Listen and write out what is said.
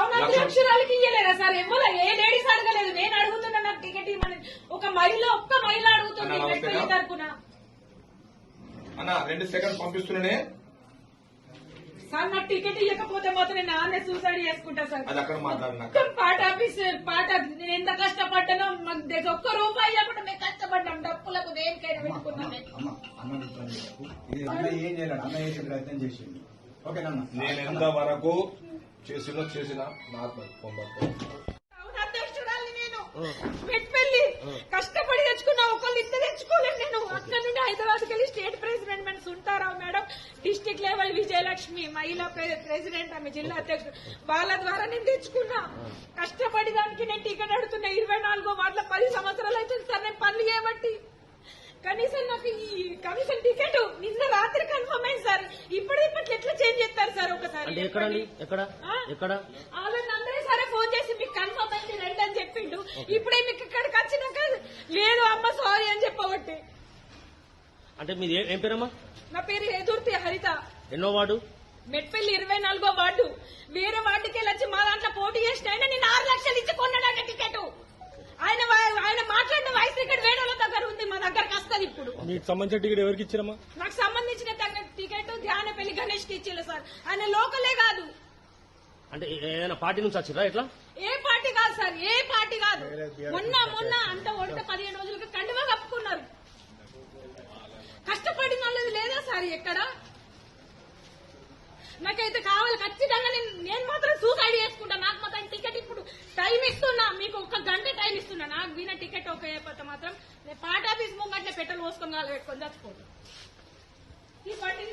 అవునా అక్షరాలకి ఇయ్యలేరా సార్? ఎవరు ఏ లేడీస్ అడగలేదు, నేను అడుగుతున్నా నాకు టికెట్ ఇవ్వమని. ఒక్క మహిళ అడుగుతుంది మెట్పల్లి తరపున. అన్న 2 సెకండ్ పంపిస్తున్నానే సార్. నాకు టికెట్ ఇవ్వకపోతే మాత్రం నేను నాన్నే సూసైడ్ చేసుకుంటా సార్. అది అక్కడ మాట్లాడినా పాట నేను ఎంత కష్టపడ్డానో మాకు దగ్గర ఒక్క రూపాయి లేకుండా మేము కష్టపడ్డాం. డప్పులకు దేనికైనా పెట్టుకున్నాం. నేను ఎంత వరకు చేసిన నాకు అధ్యక్షురాలి నేను మెట్పల్లి కష్టపడి తెచ్చుకున్నా. ఒకళ్ళు ఇద్దరు తెచ్చుకోలేదు. నేను అక్కడ నుండి హైదరాబాద్కి వెళ్ళి స్టేట్ ప్రెసిడెంట్ మన సుంటారావు మేడం, డిస్టిక్ లెవెల్ విజయలక్ష్మి మహిళా ప్రెసిడెంట్, ఆమె జిల్లా అధ్యక్షుడు, వాళ్ళ ద్వారా నేను తెచ్చుకున్నా. కష్టపడి దానికి నేను టికెట్ అడుగుతున్నా. 24 వార్డుల 10 సంవత్సరాలు అవుతుంది సార్ నేను పనులు చేయబట్టి. కనీసం నాకు ఈ కనీసం టికెట్ నిన్న రాత్రి కన్ఫర్మ్ అయింది సార్. ఇప్పటికి ఎట్లా చేంజ్ చేస్తారు సార్? ఒకసారి వాళ్ళని అందరూ సరే ఫోన్ చేసి మీకు కన్ఫర్మ్ అయింది రండి అని చెప్పిండు. ఇప్పుడే మీకు ఇక్కడికి వచ్చినాక లేదు అమ్మ సారీ అని చెప్పబట్టి. అంటే మీరు ఏం పేరమ్మా? నా పేరు ఎదుర్తి హరిత. ఎన్నో వార్డు? మెట్పల్లి 24వ వార్డు. వేరే వార్డుకి వెళ్ళొచ్చి మా దాంట్లో పోటీ చేసిన ఆయన నేను 6 లక్షలు ఇచ్చి కొన్నాడంటే టికెట్. ఆయన మాట్లాడిన వాయిస్ ఇక్కడ వేడోళ్ళ దగ్గర ఉంది, మా దగ్గరకు వస్తుంది. ఇప్పుడు మీకు సంబంధించిన టికెట్ ఎవరికి ఇచ్చారమ్మా? నాకు సంబంధించిన టికెట్ ధ్యానపల్లి గణేష్ కి ఇచ్చారు సార్. ఆయన లోకలే కాదు. అంటే ఏదైనా పార్టీ నుంచి వచ్చిరా? ఎట్లా? ఏ పార్టీ కాదు సార్, ఏ పార్టీ కాదు. మొన్న అంత ఒడితే 15 రోజులకి కండువా కప్పుకున్నారు. కష్టపడిన వాళ్ళది లేదా సార్ ఎక్కడ? నాకైతే కావాలి ఖచ్చితంగా. నేను మాత్రం సూసైడ్ చేసుకుంటా. నాకు మాత్రం టికెట్ ఇప్పుడు టైం ఇస్తున్నా, మీకు 1 గంట టైం ఇస్తున్నా. నాకు విన టికెట్ ఒక అయిపోతే మాత్రం నేను పార్టీ ఆఫీస్ ముంగట్లే పెట్రోల్ పోసుకొని పెట్టుకొని చచ్చిపోతాను. ఈ పార్టీ